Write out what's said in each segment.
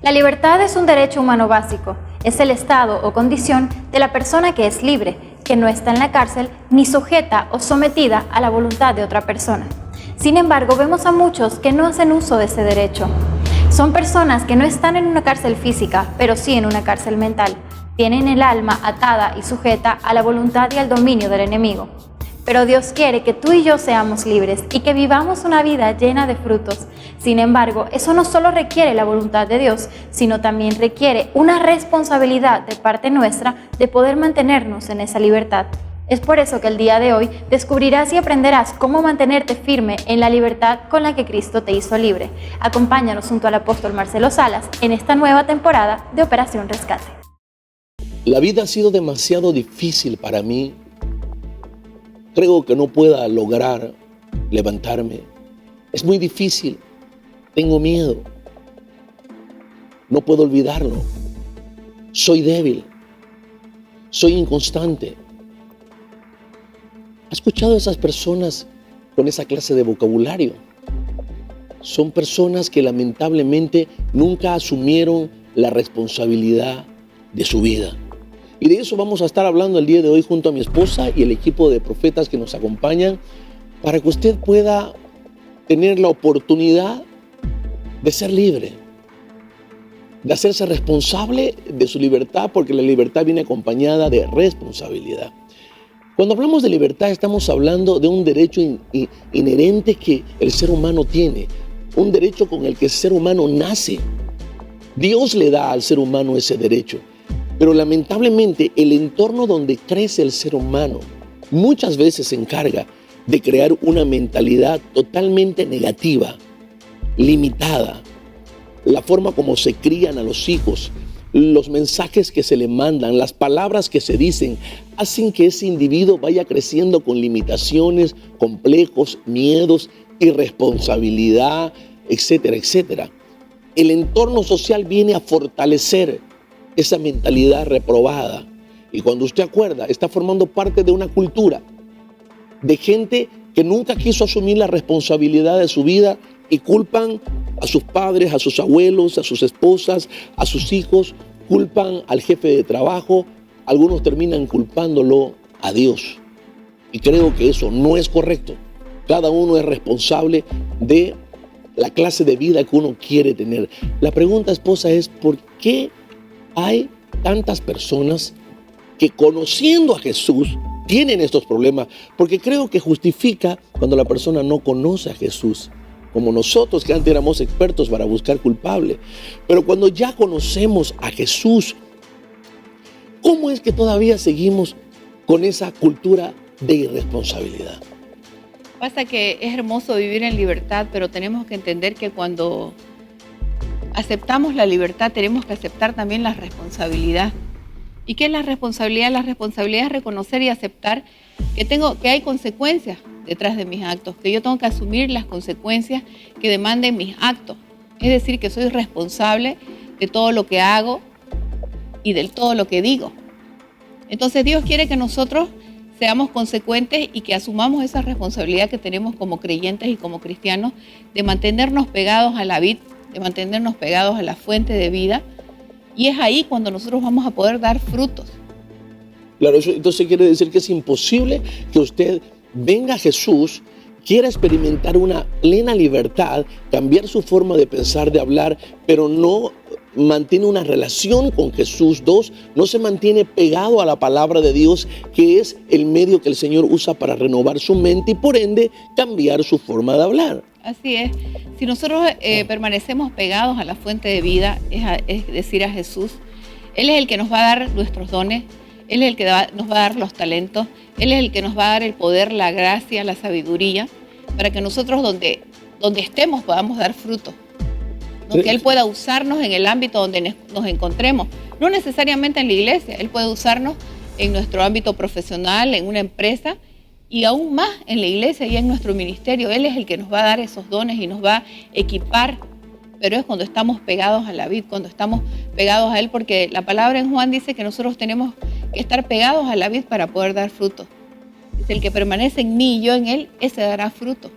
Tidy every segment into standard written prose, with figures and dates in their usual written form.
La libertad es un derecho humano básico. Es el estado o condición de la persona que es libre, que no está en la cárcel ni sujeta o sometida a la voluntad de otra persona. Sin embargo, vemos a muchos que no hacen uso de ese derecho. Son personas que no están en una cárcel física, pero sí en una cárcel mental. Tienen el alma atada y sujeta a la voluntad y al dominio del enemigo. Pero Dios quiere que tú y yo seamos libres y que vivamos una vida llena de frutos. Sin embargo, eso no solo requiere la voluntad de Dios, sino también requiere una responsabilidad de parte nuestra de poder mantenernos en esa libertad. Es por eso que el día de hoy descubrirás y aprenderás cómo mantenerte firme en la libertad con la que Cristo te hizo libre. Acompáñanos junto al apóstol Marcelo Salas en esta nueva temporada de Operación Rescate. La vida ha sido demasiado difícil para mí. Creo que no pueda lograr levantarme. Es muy difícil. Tengo miedo. No puedo olvidarlo. Soy débil. Soy inconstante. ¿Has escuchado a esas personas con esa clase de vocabulario? Son personas que lamentablemente nunca asumieron la responsabilidad de su vida. Y de eso vamos a estar hablando el día de hoy junto a mi esposa y el equipo de profetas que nos acompañan para que usted pueda tener la oportunidad de ser libre, de hacerse responsable de su libertad, porque la libertad viene acompañada de responsabilidad. Cuando hablamos de libertad estamos hablando de un derecho inherente que el ser humano tiene, un derecho con el que el ser humano nace. Dios le da al ser humano ese derecho. Pero lamentablemente el entorno donde crece el ser humano muchas veces se encarga de crear una mentalidad totalmente negativa, limitada. La forma como se crían a los hijos, los mensajes que se le mandan, las palabras que se dicen, hacen que ese individuo vaya creciendo con limitaciones, complejos, miedos, irresponsabilidad, etcétera, etcétera. El entorno social viene a fortalecer esa mentalidad reprobada. Y cuando usted acuerda, está formando parte de una cultura de gente que nunca quiso asumir la responsabilidad de su vida y culpan a sus padres, a sus abuelos, a sus esposas, a sus hijos, culpan al jefe de trabajo, algunos terminan culpándolo a Dios. Y creo que eso no es correcto. Cada uno es responsable de la clase de vida que uno quiere tener. La pregunta, esposa, es ¿por qué hay tantas personas que conociendo a Jesús tienen estos problemas? Porque creo que justifica cuando la persona no conoce a Jesús, como nosotros que antes éramos expertos para buscar culpable. Pero cuando ya conocemos a Jesús, ¿cómo es que todavía seguimos con esa cultura de irresponsabilidad? Pasa que es hermoso vivir en libertad, pero tenemos que entender que cuando aceptamos la libertad, tenemos que aceptar también la responsabilidad. ¿Y qué es la responsabilidad? La responsabilidad es reconocer y aceptar que hay consecuencias detrás de mis actos, que yo tengo que asumir las consecuencias que demanden mis actos. Es decir, que soy responsable de todo lo que hago y de todo lo que digo. Entonces Dios quiere que nosotros seamos consecuentes y que asumamos esa responsabilidad que tenemos como creyentes y como cristianos de mantenernos pegados a la vid, de mantenernos pegados a la fuente de vida, y es ahí cuando nosotros vamos a poder dar frutos. Claro, eso entonces quiere decir que es imposible que usted venga a Jesús, quiera experimentar una plena libertad, cambiar su forma de pensar, de hablar, pero no mantiene una relación con Jesús. Dos, no se mantiene pegado a la palabra de Dios, que es el medio que el Señor usa para renovar su mente y por ende cambiar su forma de hablar. Así es. Si nosotros permanecemos pegados a la fuente de vida, es decir, a Jesús, Él es el que nos va a dar nuestros dones, Él es el que nos va a dar los talentos, Él es el que nos va a dar el poder, la gracia, la sabiduría, para que nosotros donde estemos podamos dar fruto. ¿No? Que Él pueda usarnos en el ámbito donde nos encontremos. No necesariamente en la iglesia, Él puede usarnos en nuestro ámbito profesional, en una empresa, y aún más en la iglesia y en nuestro ministerio. Él es el que nos va a dar esos dones y nos va a equipar, pero es cuando estamos pegados a la vid, cuando estamos pegados a Él, porque la palabra en Juan dice que nosotros tenemos que estar pegados a la vid para poder dar fruto. Dice, el que permanece en mí y yo en Él, ese dará fruto.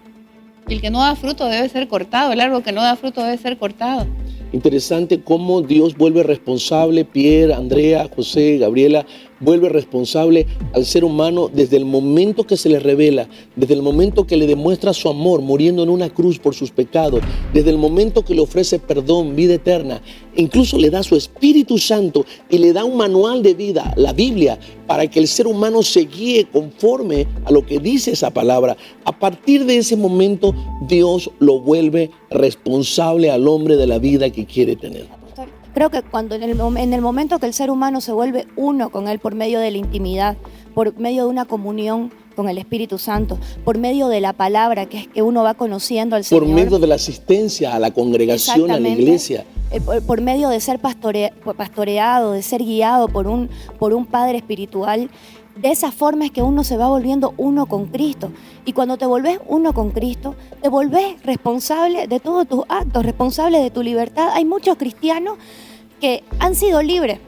Y el que no da fruto debe ser cortado, el árbol que no da fruto debe ser cortado. Interesante cómo Dios vuelve responsable, Pierre, Andrea, José, Gabriela, vuelve responsable al ser humano desde el momento que se le revela, desde el momento que le demuestra su amor muriendo en una cruz por sus pecados, desde el momento que le ofrece perdón, vida eterna, incluso le da su Espíritu Santo y le da un manual de vida, la Biblia, para que el ser humano se guíe conforme a lo que dice esa palabra. A partir de ese momento, Dios lo vuelve responsable al hombre de la vida que quiere tener. Creo que cuando en el momento que el ser humano se vuelve uno con Él por medio de la intimidad, por medio de una comunión con el Espíritu Santo, por medio de la palabra que es que uno va conociendo al Señor. Por medio de la asistencia a la congregación, a la iglesia. Por medio de ser pastoreado, de ser guiado por un Padre espiritual. De esa forma es que uno se va volviendo uno con Cristo. Y cuando te volvés uno con Cristo, te volvés responsable de todos tus actos, responsable de tu libertad. Hay muchos cristianos que han sido libres,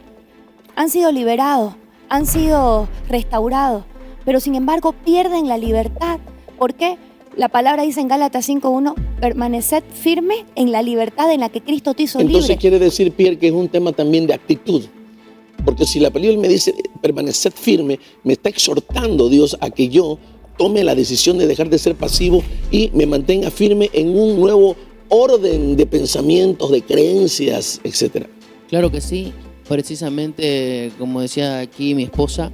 han sido liberados, han sido restaurados, pero sin embargo pierden la libertad. ¿Por qué? La palabra dice en Gálatas 5:1, permaneced firme en la libertad en la que Cristo te hizo libre. Entonces quiere decir, Pierre, que es un tema también de actitud. Porque si la Biblia me dice permaneced firme, me está exhortando Dios a que yo tome la decisión de dejar de ser pasivo y me mantenga firme en un nuevo orden de pensamientos, de creencias, etc. Claro que sí. Precisamente, como decía aquí mi esposa,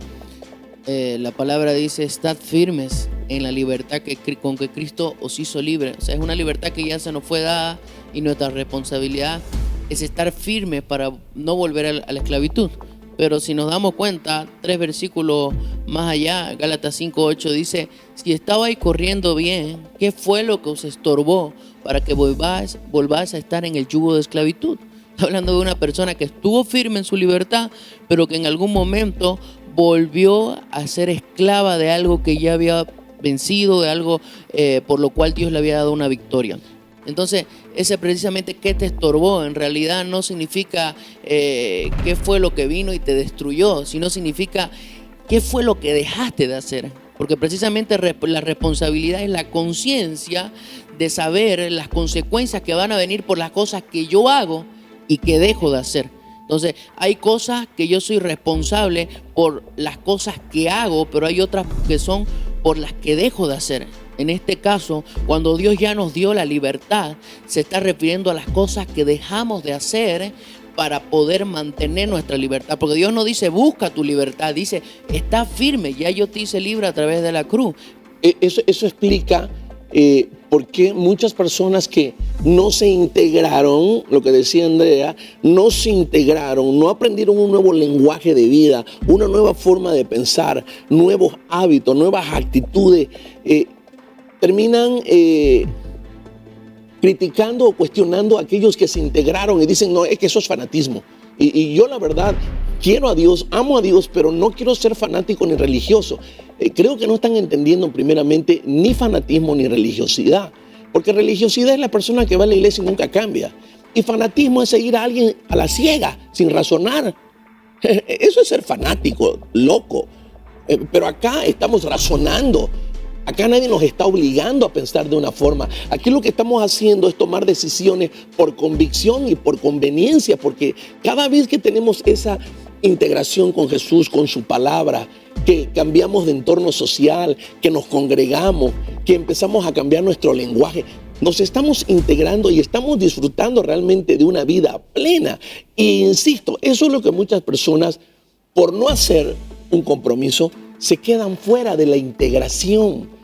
la palabra dice, estad firmes en la libertad con que Cristo os hizo libre. O sea, es una libertad que ya se nos fue dada y nuestra responsabilidad es estar firmes para no volver a la esclavitud. Pero si nos damos cuenta, 3 versículos más allá, Gálatas 5:8 dice, si estabais corriendo bien, ¿qué fue lo que os estorbó para que volváis a estar en el yugo de esclavitud? Está hablando de una persona que estuvo firme en su libertad, pero que en algún momento volvió a ser esclava de algo que ya había vencido, de algo por lo cual Dios le había dado una victoria. Entonces, ese precisamente qué te estorbó, en realidad no significa qué fue lo que vino y te destruyó, sino significa qué fue lo que dejaste de hacer. Porque precisamente la responsabilidad es la conciencia de saber las consecuencias que van a venir por las cosas que yo hago y que dejo de hacer. Entonces, hay cosas que yo soy responsable por las cosas que hago, pero hay otras que son por las que dejo de hacer. En este caso, cuando Dios ya nos dio la libertad, se está refiriendo a las cosas que dejamos de hacer para poder mantener nuestra libertad. Porque Dios no dice, busca tu libertad, dice, está firme, ya yo te hice libre a través de la cruz. Eso explica por qué muchas personas que no se integraron, lo que decía Andrea, no se integraron, no aprendieron un nuevo lenguaje de vida, una nueva forma de pensar, nuevos hábitos, nuevas actitudes, terminan criticando o cuestionando a aquellos que se integraron y dicen, no, es que eso es fanatismo. Y yo la verdad quiero a Dios, amo a Dios, pero no quiero ser fanático ni religioso. Creo que no están entendiendo primeramente ni fanatismo ni religiosidad. Porque religiosidad es la persona que va a la iglesia y nunca cambia. Y fanatismo es seguir a alguien a la ciega, sin razonar. Eso es ser fanático, loco. Pero acá estamos razonando. Acá nadie nos está obligando a pensar de una forma. Aquí lo que estamos haciendo es tomar decisiones por convicción y por conveniencia, porque cada vez que tenemos esa integración con Jesús, con su palabra, que cambiamos de entorno social, que nos congregamos, que empezamos a cambiar nuestro lenguaje, nos estamos integrando y estamos disfrutando realmente de una vida plena. Y insisto, eso es lo que muchas personas, por no hacer un compromiso, se quedan fuera de la integración.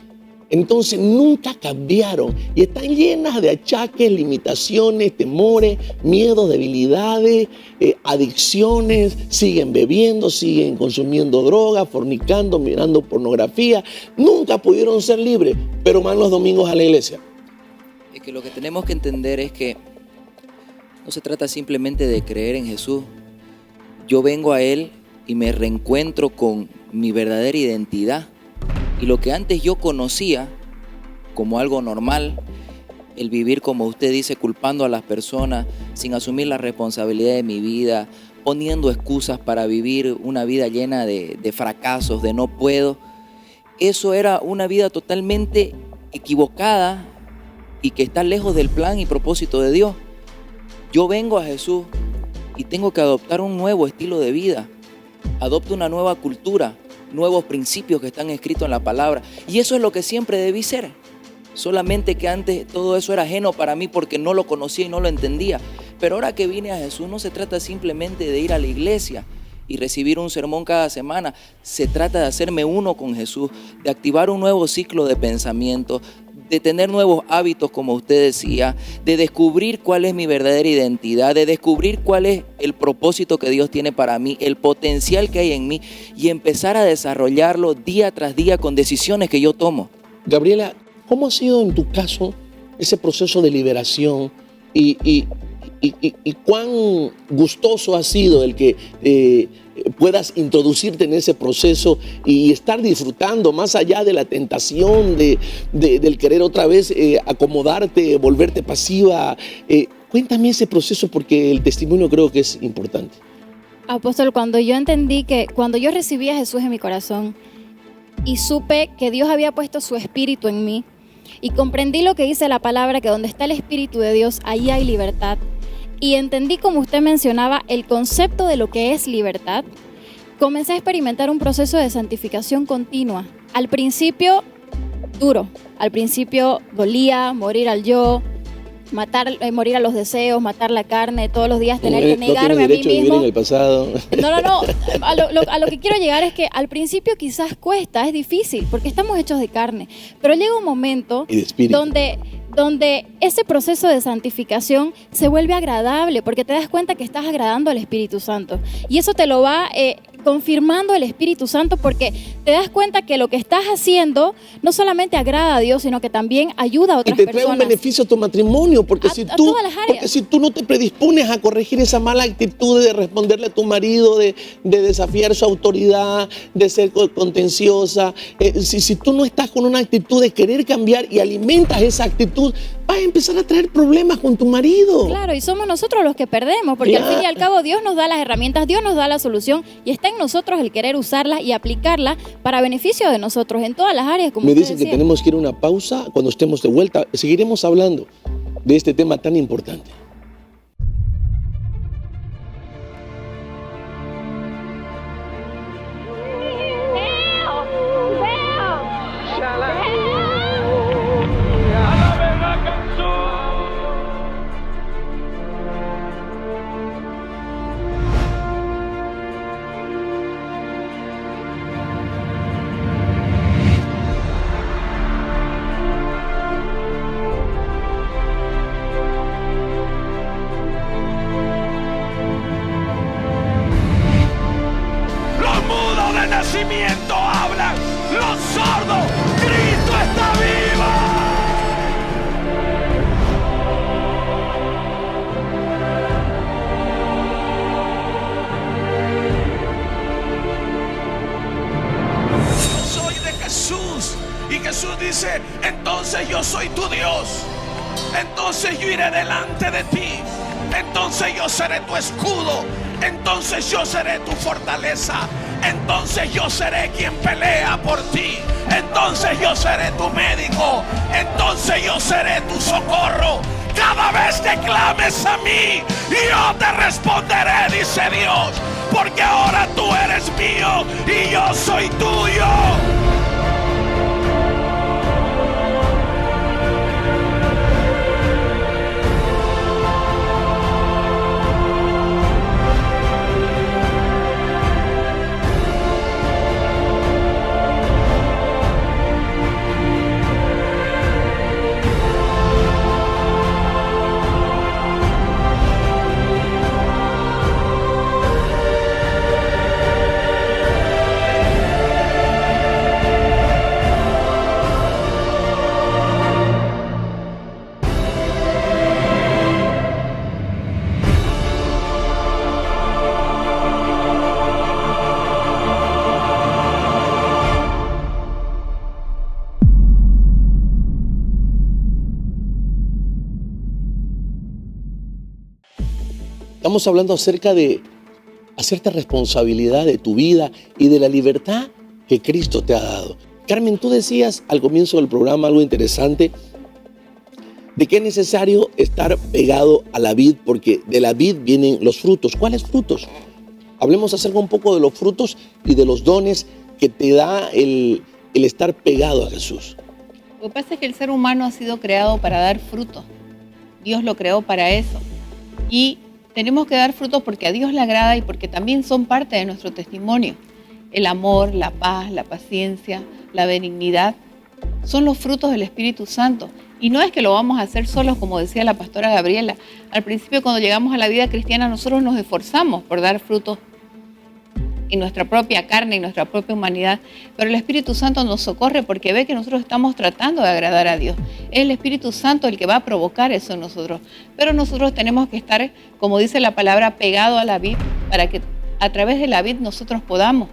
Entonces nunca cambiaron y están llenas de achaques, limitaciones, temores, miedos, debilidades, adicciones, siguen bebiendo, siguen consumiendo drogas, fornicando, mirando pornografía. Nunca pudieron ser libres, pero van los domingos a la iglesia. Es que lo que tenemos que entender es que no se trata simplemente de creer en Jesús. Yo vengo a Él y me reencuentro con mi verdadera identidad. Y lo que antes yo conocía como algo normal, el vivir como usted dice, culpando a las personas, sin asumir la responsabilidad de mi vida, poniendo excusas para vivir una vida llena de fracasos, de no puedo, eso era una vida totalmente equivocada y que está lejos del plan y propósito de Dios. Yo vengo a Jesús y tengo que adoptar un nuevo estilo de vida. Adopto una nueva cultura, nuevos principios que están escritos en la palabra. Y eso es lo que siempre debí ser. Solamente que antes todo eso era ajeno para mí porque no lo conocía y no lo entendía. Pero ahora que vine a Jesús no se trata simplemente de ir a la iglesia y recibir un sermón cada semana. Se trata de hacerme uno con Jesús, de activar un nuevo ciclo de pensamiento, de tener nuevos hábitos, como usted decía, de descubrir cuál es mi verdadera identidad, de descubrir cuál es el propósito que Dios tiene para mí, el potencial que hay en mí y empezar a desarrollarlo día tras día con decisiones que yo tomo. Gabriela, ¿cómo ha sido en tu caso ese proceso de liberación y cuán gustoso ha sido el que puedas introducirte en ese proceso y estar disfrutando más allá de la tentación del querer otra vez acomodarte, volverte pasiva? Cuéntame ese proceso porque el testimonio creo que es importante. Apóstol, cuando yo entendí que cuando yo recibí a Jesús en mi corazón y supe que Dios había puesto su espíritu en mí y comprendí lo que dice la palabra, que donde está el espíritu de Dios, ahí hay libertad. Y entendí, como usted mencionaba, el concepto de lo que es libertad. Comencé a experimentar un proceso de santificación continua. Al principio, duro. Al principio dolía morir al yo, morir a los deseos, matar la carne, todos los días tener que negarme a mí mismo. Vivir en el pasado. No. A lo que quiero llegar es que al principio quizás cuesta, es difícil, porque estamos hechos de carne. Pero llega un momento donde ese proceso de santificación se vuelve agradable, porque te das cuenta que estás agradando al Espíritu Santo. Y eso te lo va confirmando el Espíritu Santo, porque te das cuenta que lo que estás haciendo no solamente agrada a Dios, sino que también ayuda a otras personas. Y te trae un beneficio a tu matrimonio, porque si tú no te predispones a corregir esa mala actitud de responderle a tu marido, de desafiar su autoridad, de ser contenciosa, si tú no estás con una actitud de querer cambiar y alimentas esa actitud, vas a empezar a traer problemas con tu marido. Claro, y somos nosotros los que perdemos, porque al fin y al cabo Dios nos da las herramientas, Dios nos da la solución y está en nosotros el querer usarlas y aplicarlas para beneficio de nosotros en todas las áreas, como me usted dicen decía. Que tenemos que ir a una pausa. Cuando estemos de vuelta seguiremos hablando de este tema tan importante. Hablan los sordos, Cristo está vivo. Yo soy de Jesús y Jesús dice: entonces yo soy tu Dios, entonces yo iré delante de ti, entonces yo seré tu escudo, entonces yo seré tu fortaleza. Entonces yo seré quien pelea por ti. Entonces yo seré tu médico. Entonces yo seré tu socorro. Cada vez que clames a mí, yo te responderé, dice Dios. Porque ahora tú eres mío y yo soy tuyo. Estamos hablando acerca de hacerte responsabilidad de tu vida y de la libertad que Cristo te ha dado. Carmen, tú decías al comienzo del programa algo interesante. de que es necesario estar pegado a la vid, porque de la vid vienen los frutos. ¿Cuáles frutos? Hablemos acerca un poco de los frutos y de los dones que te da el estar pegado a Jesús. Lo que pasa es que el ser humano ha sido creado para dar frutos. Dios lo creó para eso. Y tenemos que dar frutos porque a Dios le agrada y porque también son parte de nuestro testimonio. El amor, la paz, la paciencia, la benignidad son los frutos del Espíritu Santo. Y no es que lo vamos a hacer solos, como decía la pastora Gabriela. Al principio, cuando llegamos a la vida cristiana, nosotros nos esforzamos por dar frutos en nuestra propia carne y nuestra propia humanidad, pero el Espíritu Santo nos socorre porque ve que nosotros estamos tratando de agradar a Dios. Es el Espíritu Santo el que va a provocar eso en nosotros, pero nosotros tenemos que estar, como dice la palabra, pegado a la vid, para que a través de la vid nosotros podamos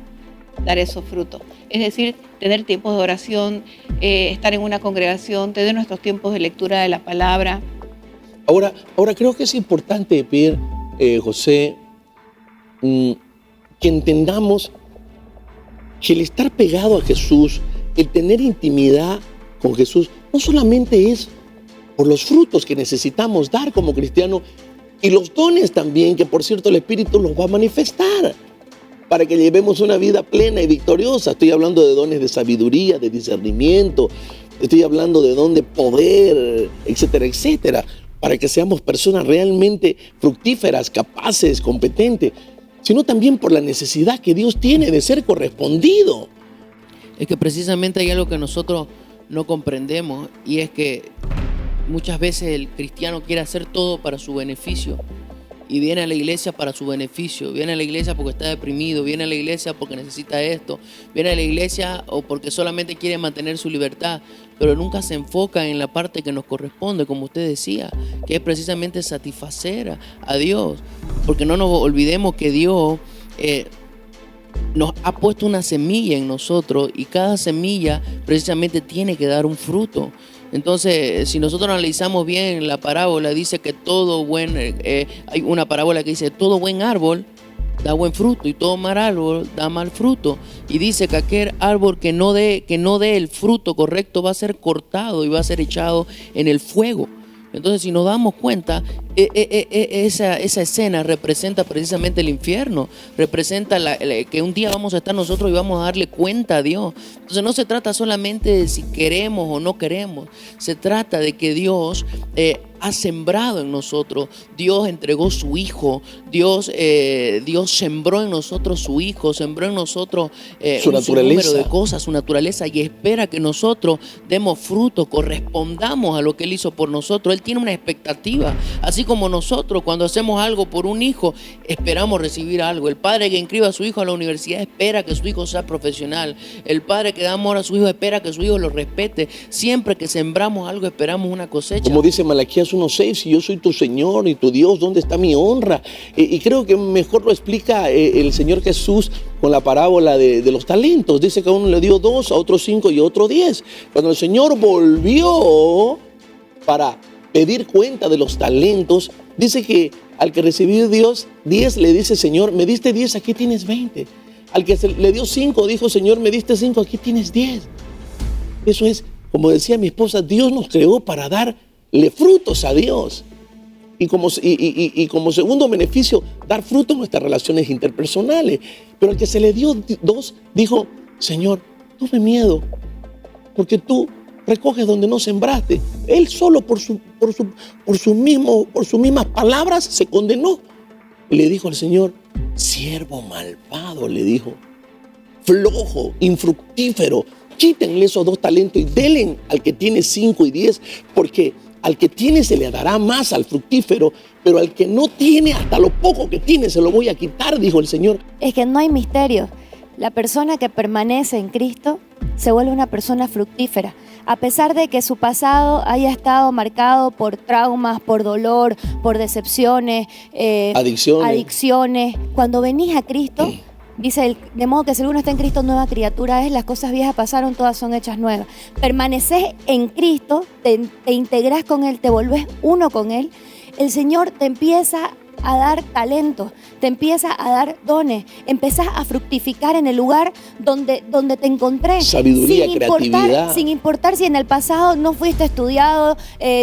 dar esos frutos. Es decir, tener tiempos de oración, estar en una congregación, tener nuestros tiempos de lectura de la palabra. Ahora creo que es importante, Pierre, José, que entendamos que el estar pegado a Jesús, el tener intimidad con Jesús, no solamente es por los frutos que necesitamos dar como cristianos y los dones también, que por cierto el Espíritu los va a manifestar para que llevemos una vida plena y victoriosa. Estoy hablando de dones de sabiduría, de discernimiento, estoy hablando de don de poder, etcétera, etcétera, para que seamos personas realmente fructíferas, capaces, competentes, sino también por la necesidad que Dios tiene de ser correspondido. Es que precisamente hay algo que nosotros no comprendemos, y es que muchas veces el cristiano quiere hacer todo para su beneficio y viene a la iglesia para su beneficio, viene a la iglesia porque está deprimido, viene a la iglesia porque necesita esto, viene a la iglesia o porque solamente quiere mantener su libertad, pero nunca se enfoca en la parte que nos corresponde, como usted decía, que es precisamente satisfacer a Dios, porque no nos olvidemos que Dios nos ha puesto una semilla en nosotros y cada semilla precisamente tiene que dar un fruto. Entonces, si nosotros analizamos bien la parábola, dice que todo hay una parábola que dice, todo buen árbol da buen fruto y todo mal árbol da mal fruto. Y dice que aquel árbol que no dé el fruto correcto va a ser cortado y va a ser echado en el fuego. Entonces, si nos damos cuenta, esa escena representa precisamente el infierno, representa que un día vamos a estar nosotros y vamos a darle cuenta a Dios. Entonces, no se trata solamente de si queremos o no queremos, se trata de que Dios ha sembrado en nosotros, Dios entregó su Hijo, Dios sembró en nosotros su Hijo, sembró en nosotros su naturaleza, número de cosas, su naturaleza, y espera que nosotros demos fruto, correspondamos a lo que Él hizo por nosotros. Él tiene una expectativa, así como nosotros cuando hacemos algo por un hijo, esperamos recibir algo. El padre que inscribe a su hijo a la universidad espera que su hijo sea profesional. El padre que da amor a su hijo espera que su hijo lo respete. Siempre que sembramos algo esperamos una cosecha. Como dice Malaquías 1:6, si yo soy tu Señor y tu Dios, ¿dónde está mi honra? Y creo que mejor lo explica el Señor Jesús con la parábola de los talentos. Dice que a uno le dio 2, a otro 5 y a otro 10. Cuando el Señor volvió para pedir cuenta de los talentos, dice que al que recibió Dios 10 le dice, Señor, me diste 10, aquí tienes 20. Al que le dio 5 dijo, Señor, me diste 5, aquí tienes 10. Eso es, como decía mi esposa, Dios nos creó para darle frutos a Dios. Y como segundo beneficio, dar fruto en nuestras relaciones interpersonales. Pero al que se le dio 2, dijo, Señor, tuve miedo, porque tú recoges donde no sembraste. Él solo por sus mismas palabras se condenó. Y le dijo al Señor, siervo malvado, le dijo, flojo, infructífero, quítenle esos 2 talentos y denle al que tiene 5 y 10, porque al que tiene se le dará más, al fructífero, pero al que no tiene, hasta lo poco que tiene se lo voy a quitar, dijo el Señor. Es que no hay misterio. La persona que permanece en Cristo se vuelve una persona fructífera. A pesar de que su pasado haya estado marcado por traumas, por dolor, por decepciones, adicciones, cuando venís a Cristo, dice, de modo que si alguno está en Cristo, nueva criatura es, las cosas viejas pasaron, todas son hechas nuevas. Permaneces en Cristo, te integrás con Él, te volvés uno con Él, el Señor te empieza a dar talentos, te empieza a dar dones, empezás a fructificar en el lugar donde te encontré. Sabiduría, creatividad. Sin importar si en el pasado no fuiste estudiado,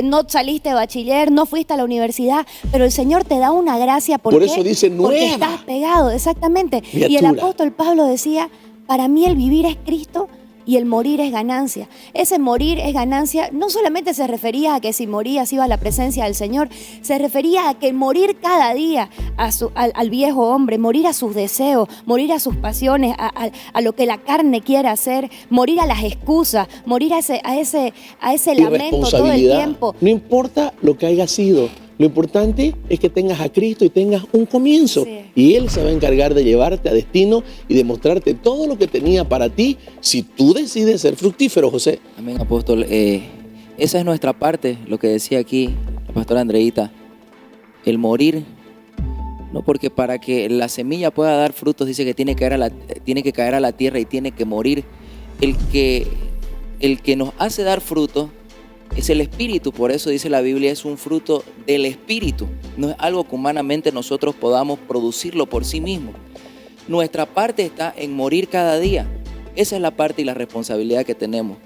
no saliste de bachiller, no fuiste a la universidad, pero el Señor te da una gracia. Por eso dice porque nueva. estás pegado, exactamente. Criatura. Y el apóstol Pablo decía, para mí el vivir es Cristo y el morir es ganancia. Ese morir es ganancia no solamente se refería a que si morías iba a la presencia del Señor, se refería a que morir cada día al viejo hombre, morir a sus deseos, morir a sus pasiones, a lo que la carne quiere hacer, morir a las excusas, morir a ese lamento todo el tiempo. No importa lo que haya sido, lo importante es que tengas a Cristo y tengas un comienzo. Sí. Y Él se va a encargar de llevarte a destino y de mostrarte todo lo que tenía para ti si tú decides ser fructífero, José. Amén, apóstol. Esa es nuestra parte, lo que decía aquí la pastora Andreita. El morir, no, porque para que la semilla pueda dar frutos dice que tiene que caer a la tierra y tiene que morir. El que nos hace dar frutos es el Espíritu, por eso dice la Biblia, es un fruto del Espíritu. No es algo que humanamente nosotros podamos producirlo por sí mismos. Nuestra parte está en morir cada día. Esa es la parte y la responsabilidad que tenemos.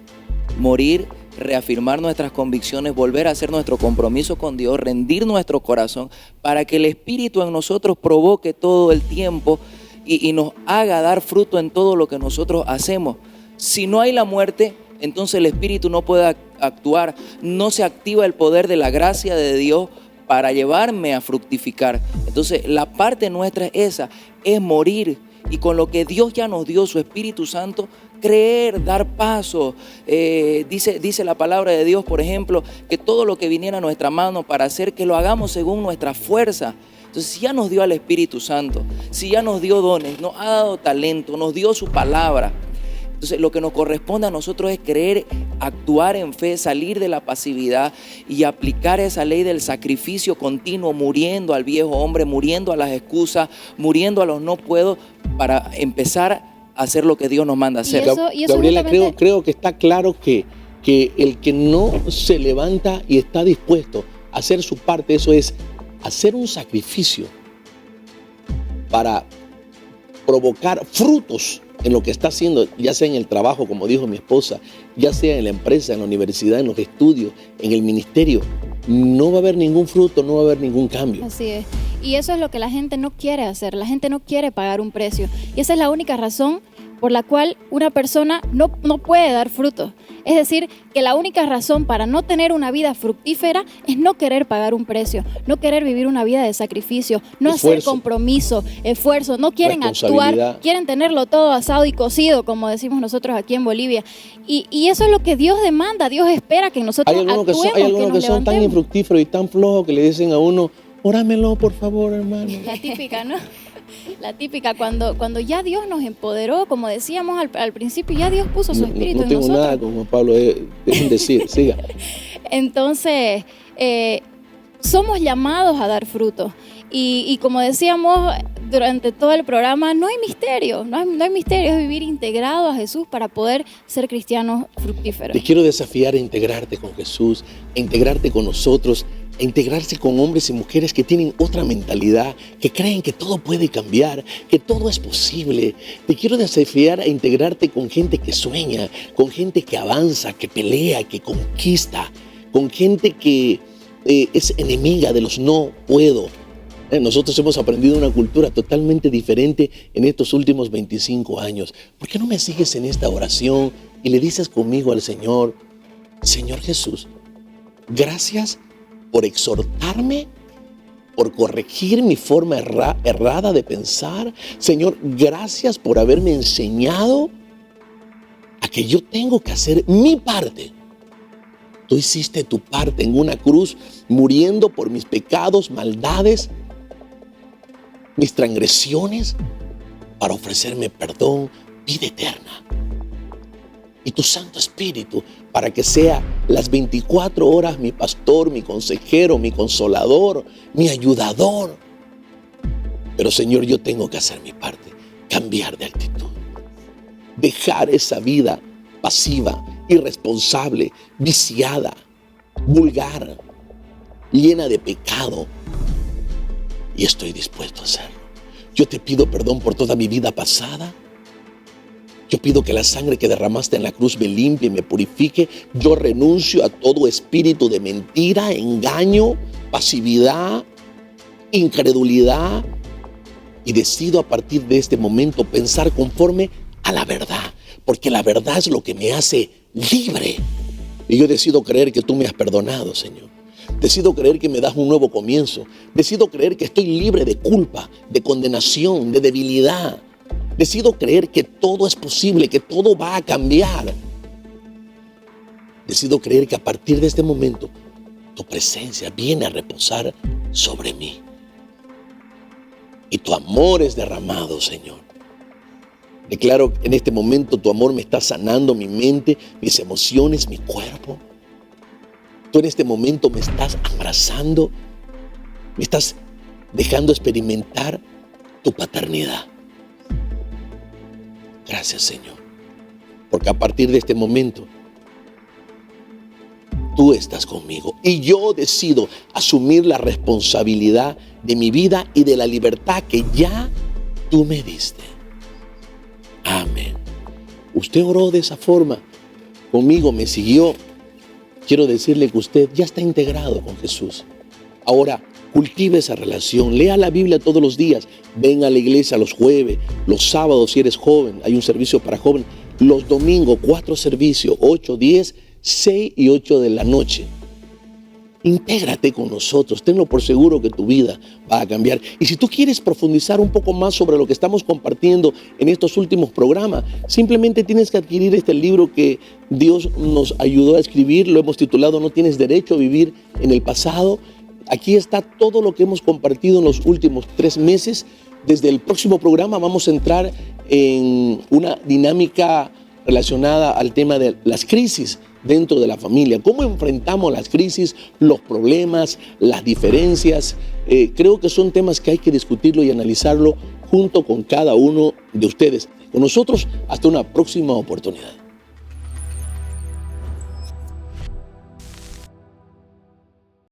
Morir, reafirmar nuestras convicciones, volver a hacer nuestro compromiso con Dios, rendir nuestro corazón para que el Espíritu en nosotros provoque todo el tiempo y nos haga dar fruto en todo lo que nosotros hacemos. Si no hay la muerte, entonces el Espíritu no puede actuar, no se activa el poder de la gracia de Dios para llevarme a fructificar. Entonces la parte nuestra es esa, es morir, y con lo que Dios ya nos dio, su Espíritu Santo, creer, dar paso. Dice la palabra de Dios, por ejemplo, que todo lo que viniera a nuestra mano para hacer, que lo hagamos según nuestra fuerza. Entonces, si ya nos dio al Espíritu Santo, si ya nos dio dones, nos ha dado talento, nos dio su palabra, entonces lo que nos corresponde a nosotros es creer, actuar en fe, salir de la pasividad y aplicar esa ley del sacrificio continuo, muriendo al viejo hombre, muriendo a las excusas, muriendo a los no puedo, para empezar a hacer lo que Dios nos manda hacer. Y eso Gabriela, justamente... creo que está claro que el que no se levanta y está dispuesto a hacer su parte, eso es hacer un sacrificio para provocar frutos en lo que está haciendo, ya sea en el trabajo, como dijo mi esposa, ya sea en la empresa, en la universidad, en los estudios, en el ministerio, no va a haber ningún fruto, no va a haber ningún cambio. Así es. Y eso es lo que la gente no quiere hacer. La gente no quiere pagar un precio. Y esa es la única razón por la cual una persona no puede dar frutos. Es decir, que la única razón para no tener una vida fructífera es no querer pagar un precio, no querer vivir una vida de sacrificio, no hacer compromiso, esfuerzo, no quieren actuar, quieren tenerlo todo asado y cocido, como decimos nosotros aquí en Bolivia. Y eso es lo que Dios demanda, Dios espera que nosotros actuemos, hay algunos que son tan infructíferos y tan flojos que le dicen a uno, óramelo por favor, hermano. La típica, ¿no? La típica, cuando ya Dios nos empoderó, como decíamos al principio, ya Dios puso su espíritu en nosotros. No tengo nada con Juan Pablo, dejen decir, siga. Entonces, somos llamados a dar fruto. Y como decíamos durante todo el programa, no hay misterio, no hay misterio, es vivir integrado a Jesús para poder ser cristianos fructíferos. Te quiero desafiar a integrarte con Jesús, a integrarte con nosotros, a integrarse con hombres y mujeres que tienen otra mentalidad, que creen que todo puede cambiar, que todo es posible. Te quiero desafiar a integrarte con gente que sueña, con gente que avanza, que pelea, que conquista, con gente que es enemiga de los no puedo. Nosotros hemos aprendido una cultura totalmente diferente en estos últimos 25 años. ¿Por qué no me sigues en esta oración y le dices conmigo al Señor, Señor Jesús, gracias por exhortarme, por corregir mi forma errada de pensar? Señor, gracias por haberme enseñado a que yo tengo que hacer mi parte. Tú hiciste tu parte en una cruz, muriendo por mis pecados, maldades, mis transgresiones, para ofrecerme perdón, vida eterna. Y tu Santo Espíritu, para que sea las 24 horas mi pastor, mi consejero, mi consolador, mi ayudador. Pero Señor, yo tengo que hacer mi parte, cambiar de actitud, dejar esa vida pasiva, irresponsable, viciada, vulgar, llena de pecado, y estoy dispuesto a hacerlo. Yo te pido perdón por toda mi vida pasada. Yo pido que la sangre que derramaste en la cruz me limpie y me purifique. Yo renuncio a todo espíritu de mentira, engaño, pasividad, incredulidad, y decido a partir de este momento pensar conforme a la verdad, porque la verdad es lo que me hace libre. Y yo decido creer que tú me has perdonado, Señor. Decido creer que me das un nuevo comienzo. Decido creer que estoy libre de culpa, de condenación, de debilidad. Decido creer que todo es posible, que todo va a cambiar. Decido creer que a partir de este momento tu presencia viene a reposar sobre mí. Y tu amor es derramado, Señor. Declaro que en este momento tu amor me está sanando mi mente, mis emociones, mi cuerpo. Tú en este momento me estás abrazando, me estás dejando experimentar tu paternidad. Gracias, Señor, porque a partir de este momento tú estás conmigo y yo decido asumir la responsabilidad de mi vida y de la libertad que ya tú me diste. Amén. Usted oró de esa forma conmigo, me siguió. Quiero decirle que usted ya está integrado con Jesús. Ahora, cultive esa relación, lea la Biblia todos los días, ven a la iglesia los jueves, los sábados si eres joven, hay un servicio para jóvenes, los domingos 4 servicios, 8, 10, 6 y 8 de la noche. Intégrate con nosotros, tenlo por seguro que tu vida va a cambiar. Y si tú quieres profundizar un poco más sobre lo que estamos compartiendo en estos últimos programas, simplemente tienes que adquirir este libro que Dios nos ayudó a escribir, lo hemos titulado No tienes derecho a vivir en el pasado. Aquí está todo lo que hemos compartido en los últimos 3 meses. Desde el próximo programa vamos a entrar en una dinámica relacionada al tema de las crisis dentro de la familia. ¿Cómo enfrentamos las crisis, los problemas, las diferencias? Creo que son temas que hay que discutirlo y analizarlo junto con cada uno de ustedes. Con nosotros, hasta una próxima oportunidad.